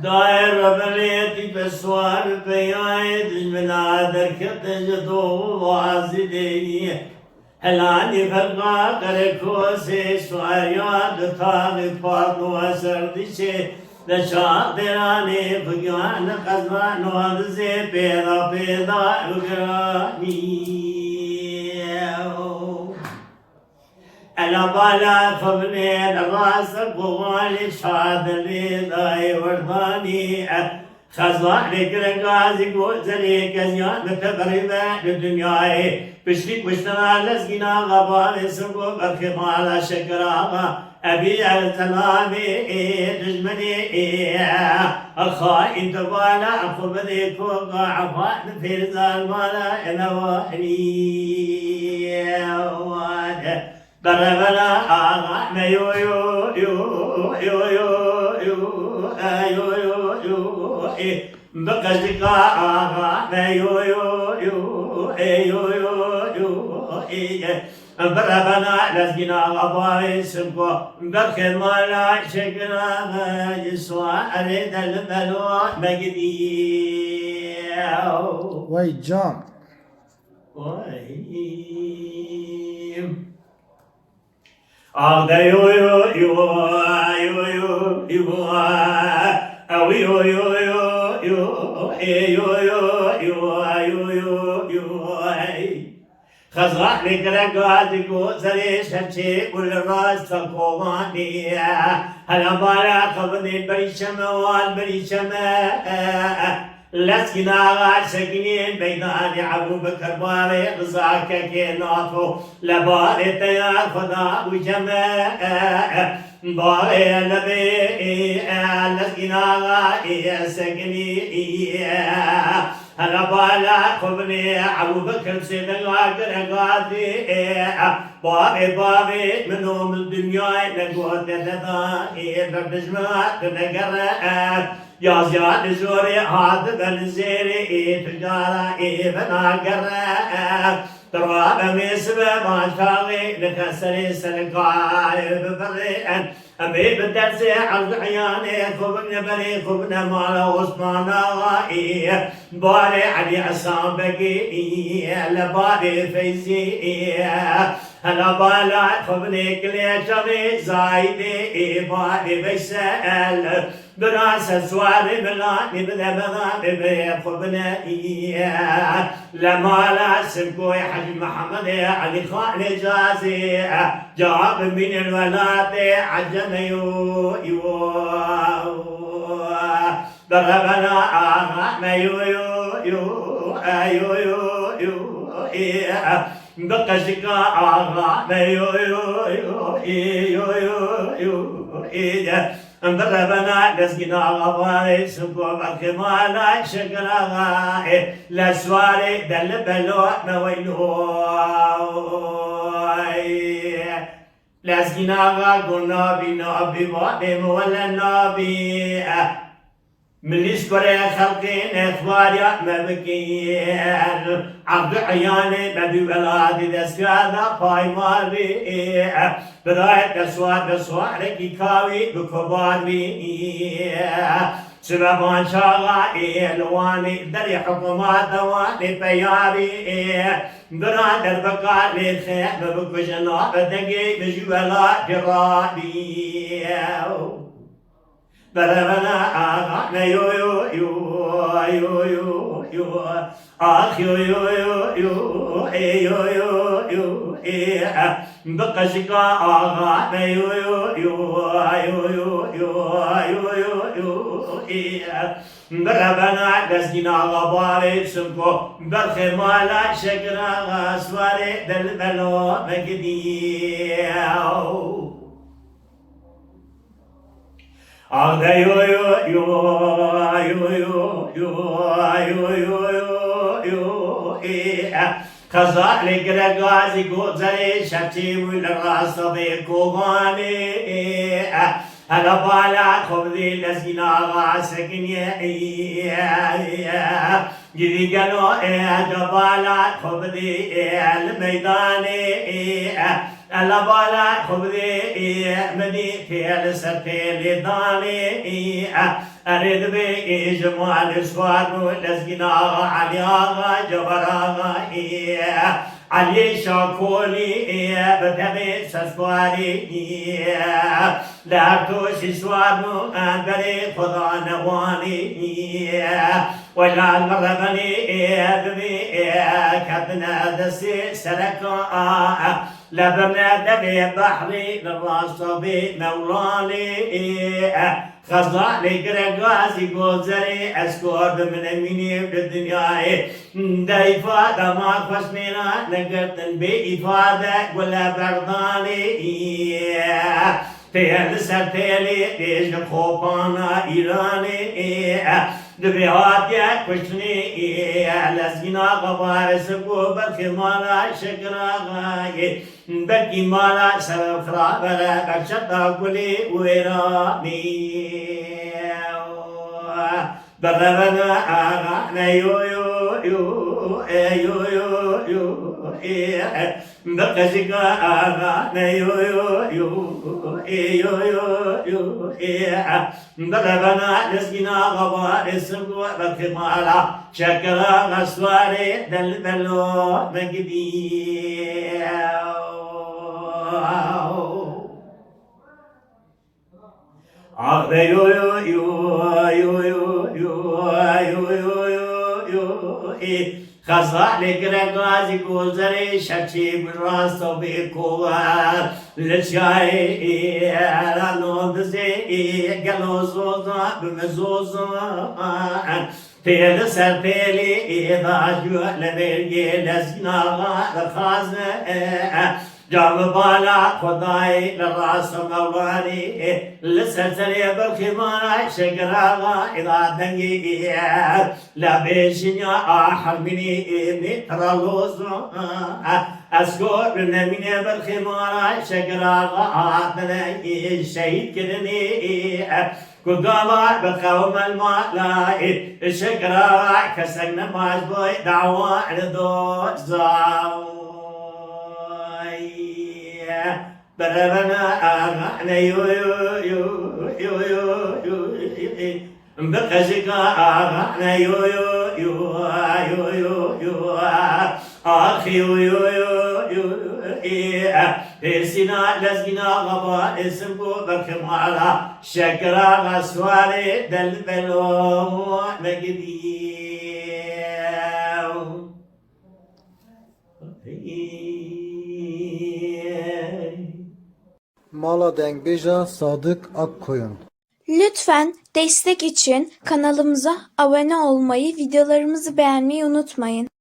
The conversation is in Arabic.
داير بنيتي بسوار بيايد من عادر كتجدو وعزديني هلاني فرقا كركوسي سوارياد طاغي فاضو وسردشي دشاطراني فقيان قزمان وغزي بيضا بيضا اقراني أنا بالا فبني الراس قوالي شاد اللي ضاي ورداني خزاني كرقازي قوزني كزيان بتقريبا للدنيا بشريك وشتنا لسقنا غبار سرقو بالخمالة شكراها أبي التلامي دجمني الخائن تبالا عفو بدي كوكا عفان في رزال مالا إنواني بربنا آغا يو يو يو يو يو يو يو يو يو بقصدك آغا يو يو يو يو يو يو بربنا لسقنا غباي سبكو برخي مالا شكرا يسوى أريد البلوى مجدي Wait, jump. Alda yo yo yo yo yo yo ah yo yo yo yo yo yo yo yo خزرع لك رقاتك وزري شرشي والراس تقواني هلا بالا خبني بريشما والبريشما لسكنا غاد سكنين بيناني عبو بكر باري رزاك كيناتو لباري تيار خدا وجماء باري لبي لسكنا غاد سكني هلا بالا خبني عبو بكر سيدنا قرقاتي بابي منهم الدنيا نقوت تدائي بردجمات نقرأ يا زياد زوري هاد بنزيري تجارة بنا قرأ تراب ميسبة ما شاغي لكسري سلقاي بفريقا أبي بالدرس عرض عياني خبنا بري خبنا مالا عثمان غائي باري علي عصام بقي لباري فيزي هلا بالا خبني كليشمي زايدي باري بيسأل براس سواري بلاني بذا خبنا لما لا سمكو يا حج محمد علي خان جازي جواب من الولاد عجم يو يو ضربنا آغا يو يو يو يو يو يو بقشك آغا يو يو يو يو يو يو ضربنا لسقنا غباري سكو بالخمالة شكرا لسواري دل بلو مويلوي لسقنا قلنا بنبي وادي مولا نبي مليش كوري خلقين اخباريا مبكين عبد عياني بدو بلادي دسكانا باي ماري بداية دسواري كاوي بكبار بي سببان شاغا الواني دري حكومات دواني بياري برادر بقالي خير بكوشنا بدقي بجوالا جرابي بربنا آغا يو يو يو يو يو يو آخ يو يو يو يو يو يو يو بقشك آغا يو يو يو يو يو يو يو يو بربنا دسقنا غباري سمكو برخي مالا شكرا غاسواري دل بلو مجديو Alda yo yo yo yo yo yo yo yo yo خزع لك رقازي قوزري شبتي والراس ضيق وغاني هلا بالا خبذي لسينا سكن جدي قالوا جبالا خبذي الميدان هلا بالا خبذي مدي في السرتي لداني أريد بي جمال سوار لسينا عليا جبراغا علي شاكولي بتبي سسواري لا توشي سوارو أنبري خدا نواني ولا المربني ببي كتنا دسي سركا لبنا دبي بحري للراس بي مولاني خزا لقرقازي قوزري اسكور من اميني بالدنيا دايفا دما خشمنا نقرتن بإفادة ولا برداني تيال سرتيلي ديش خوبانا إيراني دبيهات يا كشني لسقنا غبار سقو بالخمالا شكرا غاي بكي مالا سفرا بلا بكشتا قولي ويراني بربنا آغانا يو يو يو يو يو يو بقشقا آغانا يو يو يو يو يو يو بربنا لسقنا غبار سقو بالخمالا شكرا غسواري دل دلو مجدي يو يو يو يو يو يو يو يو خزا لقرقازي قوزري شكشي براستو بيكوار لشاي لانوندزي قلو زوزا بمزوزا تيل سرتيلي إذا جو لبرجي لزناغا لخازن جام بالا خداي للراس مولاني لسلسلي بالخمار شقراغا إذا دنجي لا بيشنيا آخر مني ابني ترالوز أسكور نميني بالخمار شقراغا آدني الشهيد كدني قدامى بقوم الماء الشقراغا كسقنا ماجبوي دعوة لدوج زاو بربنا آغانا يو يو يو يو يو يو بقشقا آغانا يو يو يو يو يو يو آخي يو يو يو يو سينا لزقنا غبا اسمكو بكمالا شكرا غسوالي دل بلو مجدي Maladenkbeja Sadık Akkoyun. Lütfen destek için kanalımıza abone olmayı, videolarımızı beğenmeyi unutmayın.